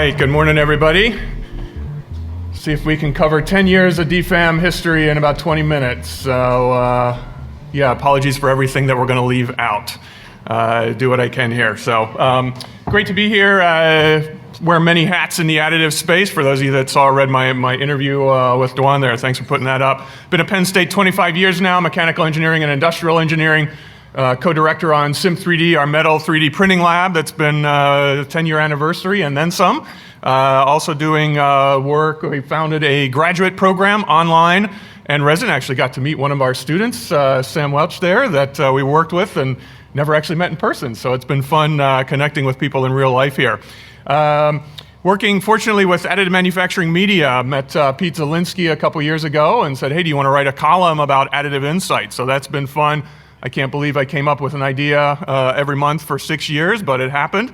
right, good morning everybody. See if we can cover 10 years of DFAM history in about 20 minutes. So yeah, apologies for everything that we're going to leave out. Do what I can here. So great to be here. Wear many hats in the additive space. For those of you that read my interview with Dwan there, thanks for putting that up. Been at Penn State 25 years now, mechanical engineering and industrial engineering. Co-director on Sim 3D, our metal 3D printing lab that's been 10-year anniversary and then some. Also doing work, we founded a graduate program online, and resident actually got to meet one of our students, Sam Welch there, that we worked with and never actually met in person. So it's been fun connecting with people in real life here. Working, fortunately, with Additive Manufacturing Media. Met Pete Zielinski a couple years ago and said, hey, do you want to write a column about additive insight? So that's been fun. I can't believe I came up with an idea every month for 6 years, but it happened.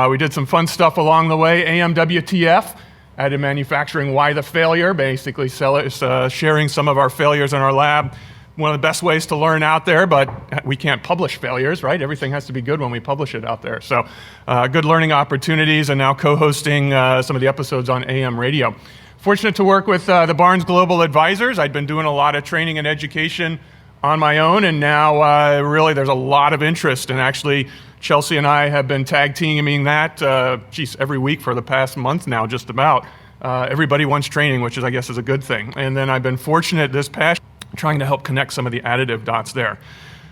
We did some fun stuff along the way. AMWTF, Additive Manufacturing, Why the Failure, basically sharing some of our failures in our lab. One of the best ways to learn out there, but we can't publish failures, right? Everything has to be good when we publish it out there. So good learning opportunities, and now co-hosting some of the episodes on AM radio. Fortunate to work with the Barnes Global Advisors. I'd been doing a lot of training and education on my own, and now really there's a lot of interest, and actually Chelsea and I have been tag teaming that every week for the past month now, just about. Everybody wants training, which is, I guess, is a good thing. And then I've been fortunate this past trying to help connect some of the additive dots there.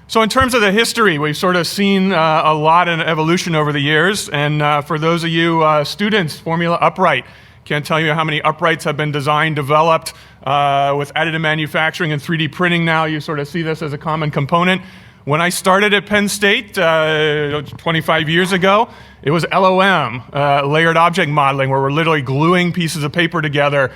So in terms of the history, we've sort of seen a lot in evolution over the years, and for those of you students, Formula Upright, can't tell you how many uprights have been designed, developed with additive manufacturing and 3D printing now. You sort of see this as a common component. When I started at Penn State 25 years ago, it was LOM, layered object modeling, where we're literally gluing pieces of paper together.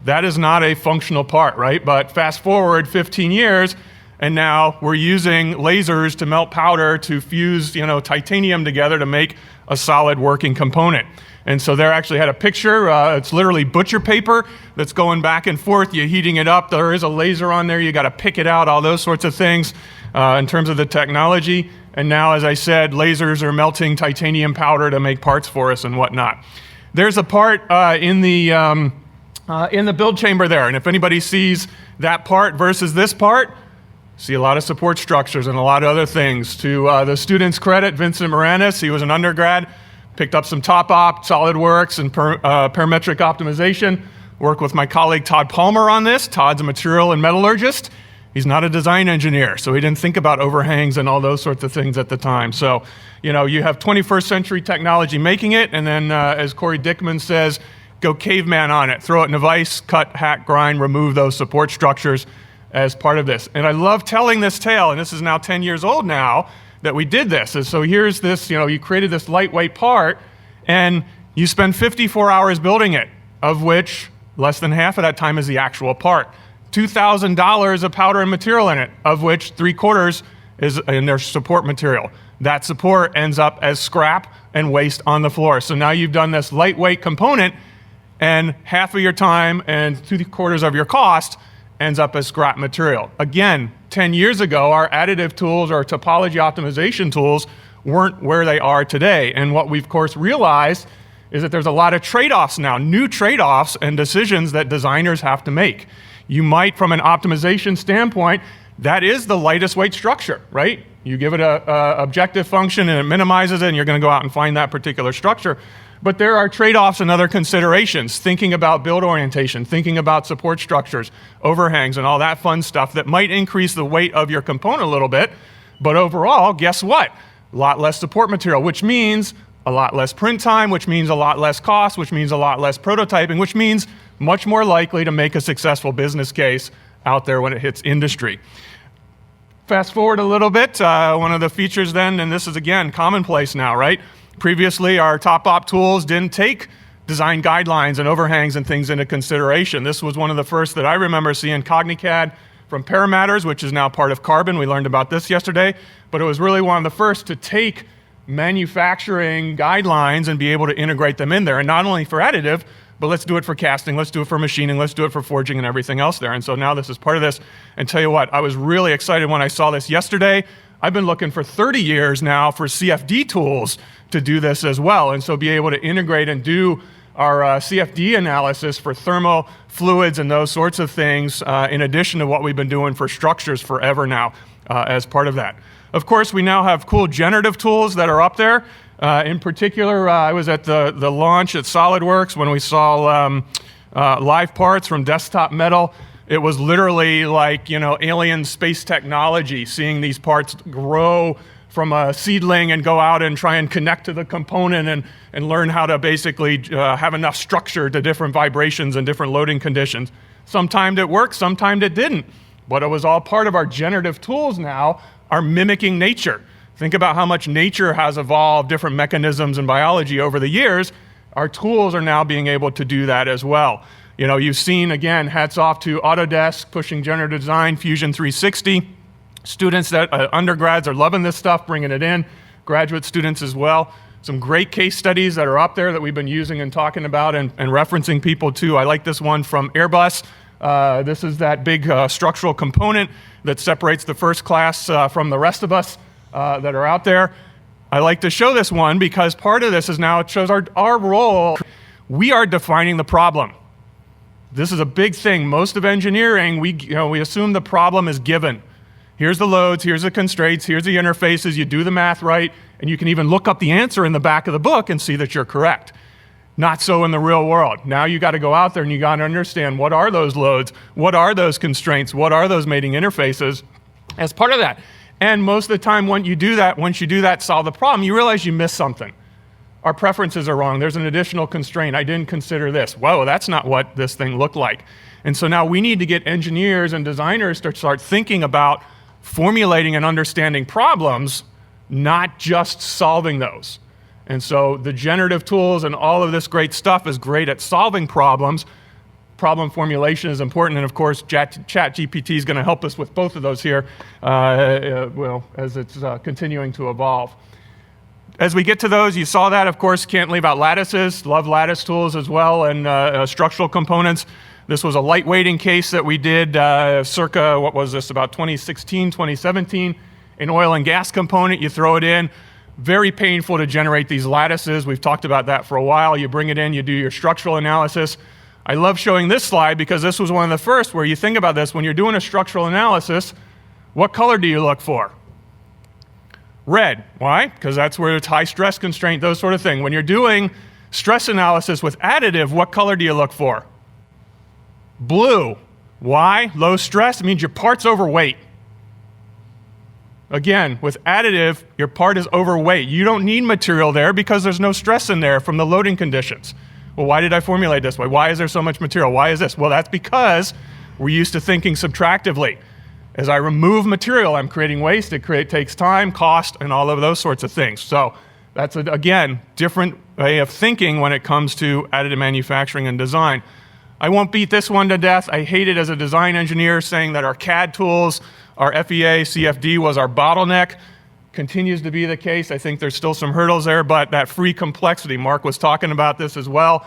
That is not a functional part, right? But fast forward 15 years, and now we're using lasers to melt powder to fuse, titanium together to make a solid working component. And so there actually had a picture. It's literally butcher paper that's going back and forth. You're heating it up. There is a laser on there. You got to pick it out, all those sorts of things in terms of the technology. And now, as I said, lasers are melting titanium powder to make parts for us and whatnot. There's a part in the build chamber there. And if anybody sees that part versus this part, see a lot of support structures and a lot of other things. To the student's credit, Vincent Moranis, he was an undergrad, picked up some top-op, SolidWorks, and parametric optimization. Worked with my colleague Todd Palmer on this. Todd's a material and metallurgist. He's not a design engineer, so he didn't think about overhangs and all those sorts of things at the time. So, you have 21st century technology making it, and then, as Corey Dickman says, go caveman on it. Throw it in a vise, cut, hack, grind, remove those support structures as part of this. And I love telling this tale, and this is now 10 years old now, that we did this. And so here's this, you created this lightweight part, and you spend 54 hours building it, of which less than half of that time is the actual part. $2,000 of powder and material in it, of which 3/4 is in their support material. That support ends up as scrap and waste on the floor. So now you've done this lightweight component, and half of your time and 3/4 of your cost ends up as scrap material. Again, 10 years ago, our additive tools, our topology optimization tools, weren't where they are today. And what we've, of course, realized is that there's a lot of trade-offs now, new trade-offs and decisions that designers have to make. You might, from an optimization standpoint, that is the lightest weight structure, right? You give it an objective function and it minimizes it, and you're going to go out and find that particular structure. But there are trade-offs and other considerations, thinking about build orientation, thinking about support structures, overhangs, and all that fun stuff that might increase the weight of your component a little bit. But overall, guess what? A lot less support material, which means a lot less print time, which means a lot less cost, which means a lot less prototyping, which means much more likely to make a successful business case out there when it hits industry. Fast forward a little bit, one of the features then, and this is again commonplace now, right? Previously, our top-op tools didn't take design guidelines and overhangs and things into consideration. This was one of the first that I remember seeing CogniCAD from Paramatters, which is now part of Carbon. We learned about this yesterday, but it was really one of the first to take manufacturing guidelines and be able to integrate them in there. And not only for additive, but let's do it for casting, let's do it for machining, let's do it for forging and everything else there. And so now this is part of this. And tell you what, I was really excited when I saw this yesterday. I've been looking for 30 years now for CFD tools to do this as well. And so be able to integrate and do our CFD analysis for thermal fluids and those sorts of things, in addition to what we've been doing for structures forever now as part of that. Of course, we now have cool generative tools that are up there. In particular, I was at the launch at SolidWorks when we saw live parts from Desktop Metal. It was literally like, alien space technology, seeing these parts grow from a seedling and go out and try and connect to the component and learn how to basically have enough structure to different vibrations and different loading conditions. Sometimes it worked, sometimes it didn't. But it was all part of our generative tools now are mimicking nature. Think about how much nature has evolved, different mechanisms in biology over the years. Our tools are now being able to do that as well. You've seen, again, hats off to Autodesk pushing generative design, Fusion 360. Students that undergrads are loving this stuff, bringing it in, graduate students as well. Some great case studies that are up there that we've been using and talking about and referencing people to. I like this one from Airbus. This is that big structural component that separates the first class from the rest of us that are out there. I like to show this one because part of this is now it shows our role. We are defining the problem. This is a big thing. Most of engineering, we assume the problem is given. Here's the loads, here's the constraints, here's the interfaces, you do the math right, and you can even look up the answer in the back of the book and see that you're correct. Not so in the real world. Now you got to go out there and you got to understand what are those loads, what are those constraints, what are those mating interfaces as part of that. And most of the time once you do that, solve the problem, you realize you missed something. Our preferences are wrong. There's an additional constraint. I didn't consider this. Whoa, that's not what this thing looked like. And so now we need to get engineers and designers to start thinking about formulating and understanding problems, not just solving those. And so the generative tools and all of this great stuff is great at solving problems. Problem formulation is important, and of course, ChatGPT is going to help us with both of those here, as it's continuing to evolve. As we get to those, you saw that, of course, can't leave out lattices. Love lattice tools as well, and structural components. This was a lightweighting case that we did circa, what was this, about 2016, 2017. An oil and gas component, you throw it in. Very painful to generate these lattices. We've talked about that for a while. You bring it in, you do your structural analysis. I love showing this slide because this was one of the first where you think about this. When you're doing a structural analysis, what color do you look for? Red. Why? Because that's where it's high stress constraint, those sort of things. When you're doing stress analysis with additive, what color do you look for? Blue. Why? Low stress. It means your part's overweight. Again, with additive, your part is overweight. You don't need material there because there's no stress in there from the loading conditions. Well, why did I formulate this way? Why is there so much material? Why is this? Well, that's because we're used to thinking subtractively. As I remove material, I'm creating waste. It takes time, cost, and all of those sorts of things. So that's, again, different way of thinking when it comes to additive manufacturing and design. I won't beat this one to death. I hate it as a design engineer saying that our CAD tools, our FEA, CFD was our bottleneck. Continues to be the case. I think there's still some hurdles there, but that free complexity, Mark was talking about this as well.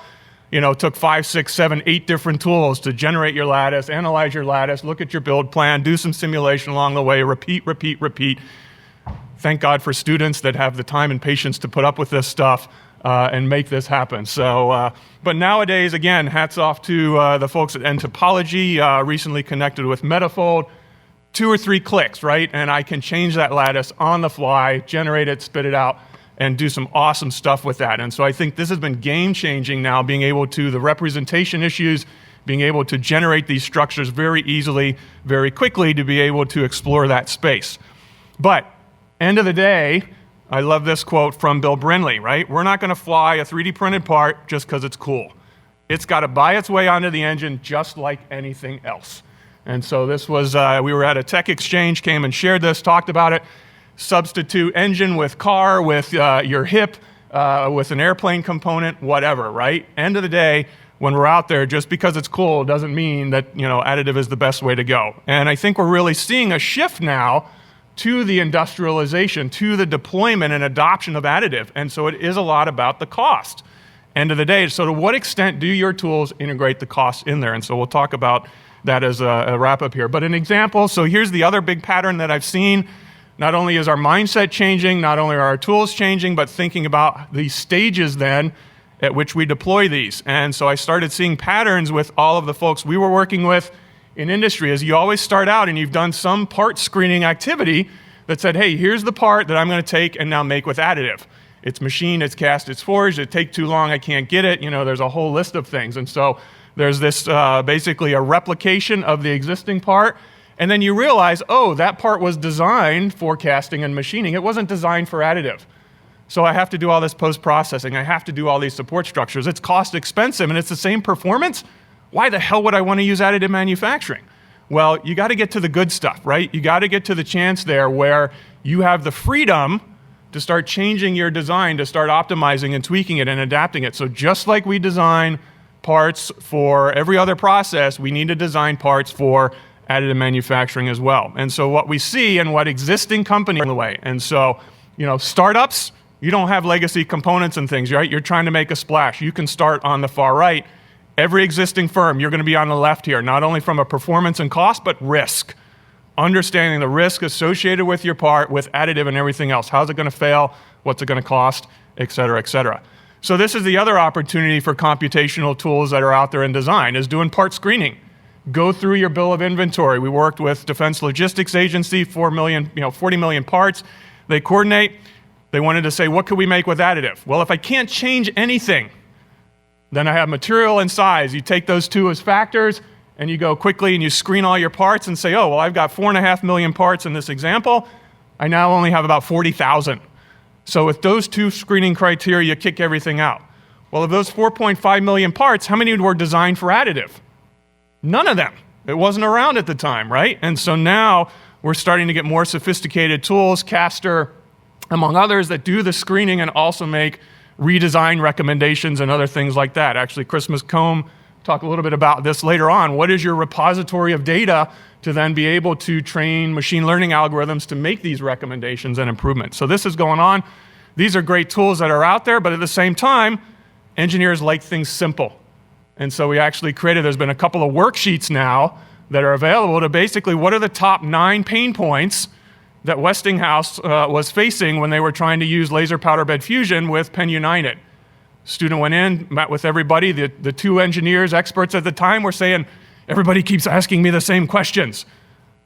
Took 5, 6, 7, 8 different tools to generate your lattice, analyze your lattice, look at your build plan, do some simulation along the way, repeat, repeat, repeat. Thank God for students that have the time and patience to put up with this stuff and make this happen. So, but nowadays, again, hats off to the folks at N-Topology, recently connected with Metafold. 2 or 3 clicks, right? And I can change that lattice on the fly, generate it, spit it out, and do some awesome stuff with that. And so I think this has been game-changing now, being able to, the representation issues, being able to generate these structures very easily, very quickly to be able to explore that space. But, end of the day, I love this quote from Bill Brinley, right? We're not gonna fly a 3D printed part just because it's cool. It's gotta buy its way onto the engine just like anything else. And so this was, we were at a tech exchange, came and shared this, talked about it. Substitute engine with car, with your hip, with an airplane component, whatever, right? End of the day, when we're out there, just because it's cool doesn't mean that, additive is the best way to go. And I think we're really seeing a shift now to the industrialization, to the deployment and adoption of additive. And so it is a lot about the cost. End of the day, so to what extent do your tools integrate the cost in there? And so we'll talk about that as a wrap up here. But an example, so here's the other big pattern that I've seen. Not only is our mindset changing, not only are our tools changing, but thinking about these stages then at which we deploy these. And so I started seeing patterns with all of the folks we were working with in industry, as you always start out and you've done some part screening activity that said, hey, here's the part that I'm going to take and now make with additive. It's machined, it's cast, it's forged, it takes too long, I can't get it. You know, there's a whole list of things. And so there's this basically a replication of the existing part. And then you realize, oh, that part was designed for casting and machining. It wasn't designed for additive. So I have to do all this post-processing. I have to do all these support structures. It's cost expensive and it's the same performance. Why the hell would I want to use additive manufacturing? Well, you got to get to the good stuff, right? You got to get to the chance there where you have the freedom to start changing your design, to start optimizing and tweaking it and adapting it. So just like we design parts for every other process, we need to design parts for additive manufacturing as well. And so what we see and what existing companies are in the way. And so, you know, startups, you don't have legacy components and things, right? You're trying to make a splash. You can start on the far right. Every existing firm, you're going to be on the left here, not only from a performance and cost, but risk. Understanding the risk associated with your part, with additive and everything else. How's it going to fail? What's it going to cost? Et cetera, et cetera. So this is the other opportunity for computational tools that are out there in design, is doing part screening. Go through your bill of inventory. We worked with Defense Logistics Agency, 40 million parts. They coordinate. They wanted to say, what could we make with additive? Well, if I can't change anything, then I have material and size. You take those two as factors, and you go quickly and you screen all your parts and say, oh, well, I've got 4.5 million parts in this example. I now only have about 40,000. So with those two screening criteria, you kick everything out. Well, of those 4.5 million parts, how many were designed for additive? None of them. It wasn't around at the time, right? And so now we're starting to get more sophisticated tools, Caster, among others, that do the screening and also make redesign recommendations and other things like that. Actually, Christmas Combe talk a little bit about this later on. What is your repository of data to then be able to train machine learning algorithms to make these recommendations and improvements? So this is going on. These are great tools that are out there, but at the same time, engineers like things simple. And so we actually created, there's been a couple of worksheets now that are available to basically what are the top 9 pain points that Westinghouse was facing when they were trying to use laser powder bed fusion with Penn United. Student went in, met with everybody. The two engineers, experts at the time, were saying, everybody keeps asking me the same questions.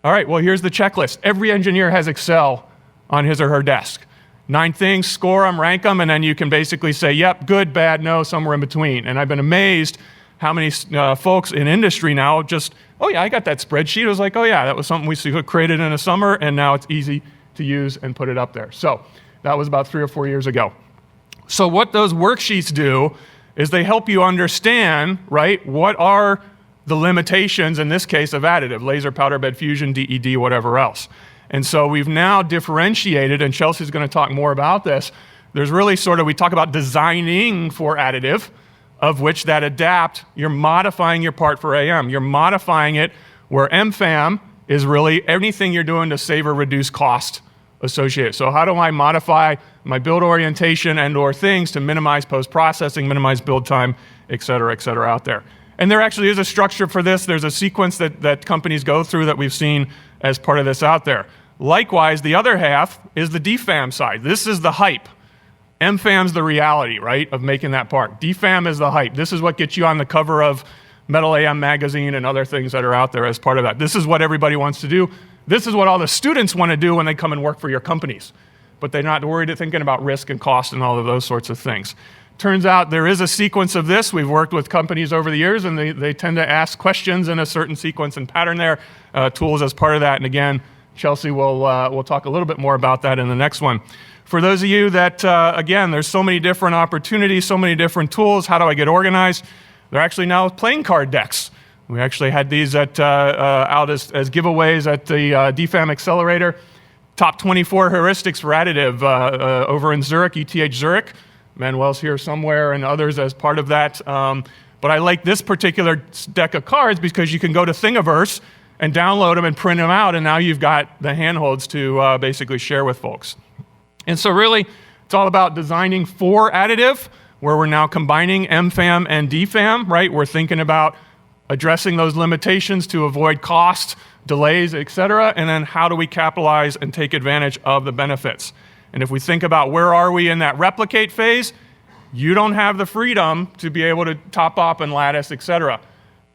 All right, well, here's the checklist. Every engineer has Excel on his or her desk. 9 things, score them, rank them, and then you can basically say, yep, good, bad, no, somewhere in between. And I've been amazed how many folks in industry now just, oh yeah, I got that spreadsheet. It was like, oh yeah, that was something we created in the summer, and now it's easy to use and put it up there. So that was about 3 or 4 years ago. So what those worksheets do is they help you understand, right, what are the limitations, in this case, of additive, laser powder bed fusion, DED, whatever else. And so we've now differentiated, and Chelsea's going to talk more about this. There's really sort of, we talk about designing for additive, of which that adapt, you're modifying your part for AM. You're modifying it where MFAM is really anything you're doing to save or reduce cost associated. So how do I modify my build orientation and or things to minimize post-processing, minimize build time, et cetera out there. And there actually is a structure for this. There's a sequence that companies go through that we've seen as part of this out there. Likewise, the other half is the DFAM side. This is the hype. MFAM's the reality, right, of making that part. DFAM is the hype. This is what gets you on the cover of Metal AM magazine and other things that are out there as part of that. This is what everybody wants to do. This is what all the students want to do when they come and work for your companies. But they're not worried thinking about risk and cost and all of those sorts of things. Turns out there is a sequence of this. We've worked with companies over the years, and they tend to ask questions in a certain sequence and pattern there, tools as part of that. And again, Chelsea will talk a little bit more about that in the next one. For those of you that, again, there's so many different opportunities, so many different tools, how do I get organized? They're actually now playing card decks. We actually had these out as giveaways at the DFAM Accelerator. Top 24 heuristics for additive over in Zurich, ETH Zurich. Manuel's here somewhere and others as part of that. But I like this particular deck of cards because you can go to Thingiverse and download them and print them out, and now you've got the handholds to basically share with folks. And so really, it's all about designing for additive, where we're now combining MFAM and DFAM, right? We're thinking about addressing those limitations to avoid cost, delays, et cetera, and then how do we capitalize and take advantage of the benefits? And if we think about where are we in that replicate phase, You don't have the freedom to be able to top up and lattice, etc.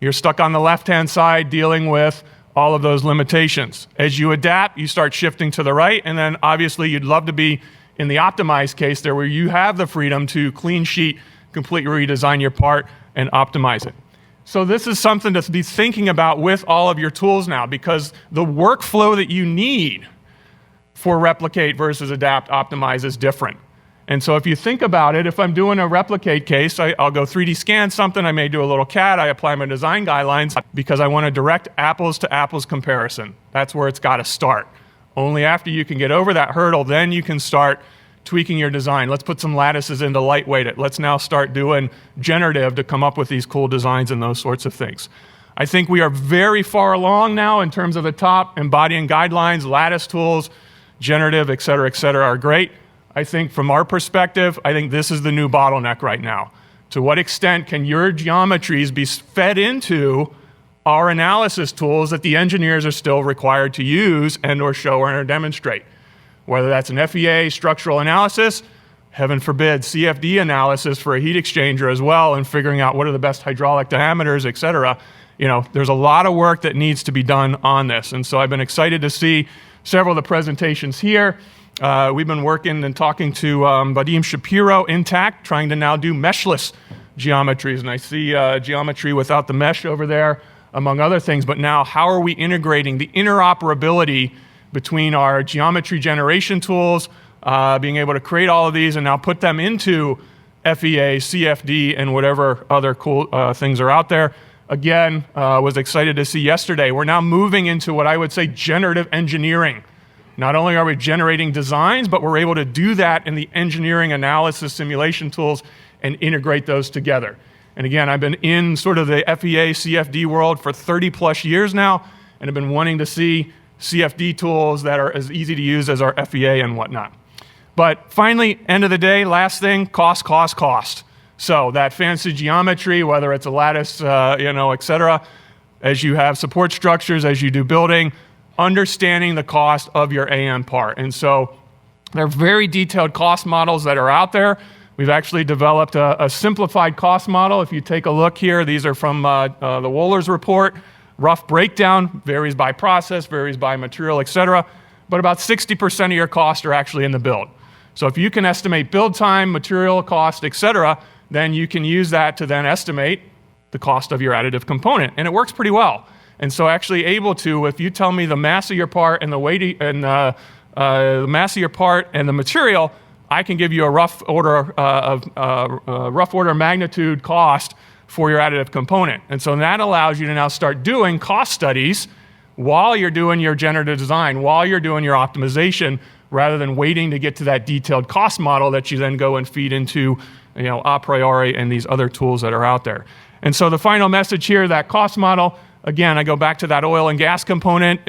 You're stuck on the left-hand side dealing with all of those limitations. As you adapt, you start shifting to the right, and then obviously you'd love to be in the optimized case there where you have the freedom to clean sheet, completely redesign your part, and optimize it. So this is something to be thinking about with all of your tools now, because the workflow that you need for replicate versus adapt, optimize is different. And so if you think about it, if I'm doing a replicate case, I'll go 3D scan something, I may do a little CAD, I apply my design guidelines because I want a direct apples to apples comparison. That's where it's got to start. Only after you can get over that hurdle, then you can start tweaking your design. Let's put some lattices in to lightweight it. Let's now start doing generative to come up with these cool designs and those sorts of things. I think we are very far along now in terms of the top, embodying guidelines, lattice tools, generative, et cetera, are great. I think from our perspective, I think this is the new bottleneck right now. To what extent can your geometries be fed into our analysis tools that the engineers are still required to use and or show or demonstrate? Whether that's an FEA structural analysis, heaven forbid, CFD analysis for a heat exchanger as well, and figuring out what are the best hydraulic diameters, et cetera. You know, there's a lot of work that needs to be done on this. And so I've been excited to see several of the presentations here. We've been working and talking to Vadim Shapiro, Intact, trying to now do meshless geometries. And I see geometry without the mesh over there, among other things. But now, how are we integrating the interoperability between our geometry generation tools, being able to create all of these and now put them into FEA, CFD, and whatever other cool things are out there. Again, was excited to see yesterday, we're now moving into what I would say generative engineering. Not only are we generating designs, but we're able to do that in the engineering analysis simulation tools and integrate those together. And again, I've been in sort of the FEA, CFD world for 30 plus years now, and have been wanting to see CFD tools that are as easy to use as our FEA and whatnot. But finally, end of the day, last thing, cost. So that fancy geometry, whether it's a lattice, et cetera, as you have support structures, as you do building, understanding the cost of your AM part. And so there are very detailed cost models that are out there. We've actually developed a simplified cost model. If you take a look here, these are from the Wohler's report. Rough breakdown, varies by process, varies by material, et cetera. But about 60% of your costs are actually in the build. So if you can estimate build time, material cost, et cetera, then you can use that to then estimate the cost of your additive component. And it works pretty well. And so actually able to, if you tell me the mass of your part and the weight and the mass of your part and the material, I can give you a rough order of magnitude cost for your additive component. And so that allows you to now start doing cost studies while you're doing your generative design, while you're doing your optimization, rather than waiting to get to that detailed cost model that you then go and feed into, a priori and these other tools that are out there. And so the final message here, that cost model, again, I go back to that oil and gas component,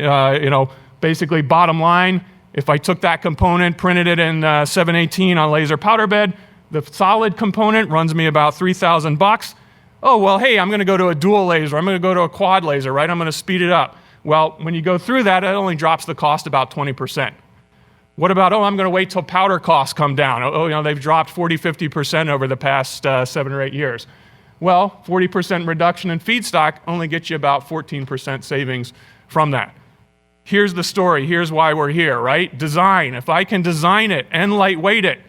basically bottom line, if I took that component, printed it in 718 on laser powder bed, the solid component runs me about $3,000. Oh, well, hey, I'm gonna go to a dual laser, I'm gonna go to a quad laser, right? I'm gonna speed it up. Well, when you go through that, it only drops the cost about 20%. What about, I'm gonna wait till powder costs come down. They've dropped 40, 50% over the past 7 or 8 years. Well, 40% reduction in feedstock only gets you about 14% savings from that. Here's the story, here's why we're here, right? Design, if I can design it and lightweight it,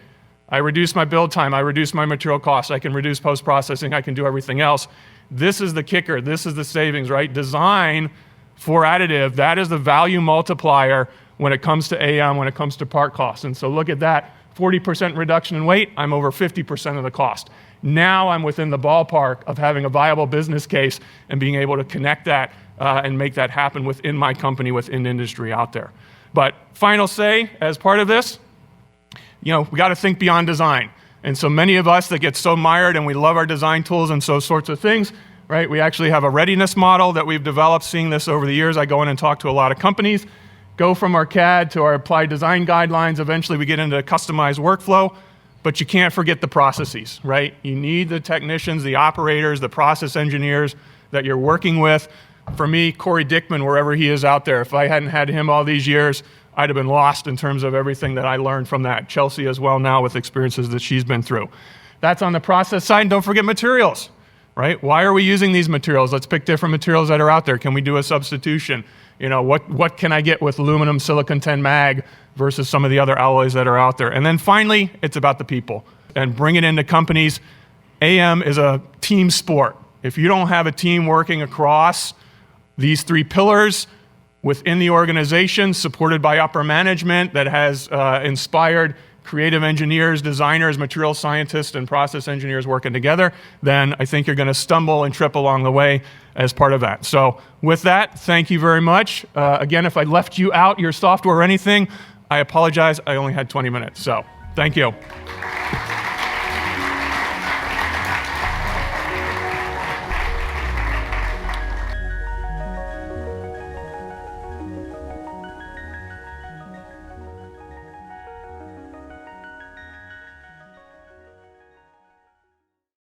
I reduce my build time, I reduce my material costs, I can reduce post-processing, I can do everything else. This is the kicker, this is the savings, right? Design for additive, that is the value multiplier when it comes to AM, when it comes to part costs. And so look at that, 40% reduction in weight, I'm over 50% of the cost. Now I'm within the ballpark of having a viable business case and being able to connect that and make that happen within my company, within industry out there. But final say, as part of this, we got to think beyond design. And so many of us that get so mired and we love our design tools and so sorts of things, right? We actually have a readiness model that we've developed, seeing this over the years. I go in and talk to a lot of companies, go from our CAD to our applied design guidelines. Eventually we get into customized workflow, but you can't forget the processes, right? You need the technicians, the operators, the process engineers that you're working with. For me, Corey Dickman, wherever he is out there, if I hadn't had him all these years, I'd have been lost in terms of everything that I learned from that. Chelsea as well now with experiences that she's been through. That's on the process side. And don't forget materials, right? Why are we using these materials? Let's pick different materials that are out there. Can we do a substitution? You know, what can I get with aluminum silicon 10 mag versus some of the other alloys that are out there? And then finally, it's about the people and bring it into companies. AM is a team sport. If you don't have a team working across these three pillars within the organization, supported by upper management that has inspired creative engineers, designers, material scientists, and process engineers working together, then I think you're going to stumble and trip along the way as part of that. So with that, thank you very much. Again, if I left you out your software or anything, I apologize. I only had 20 minutes. So thank you.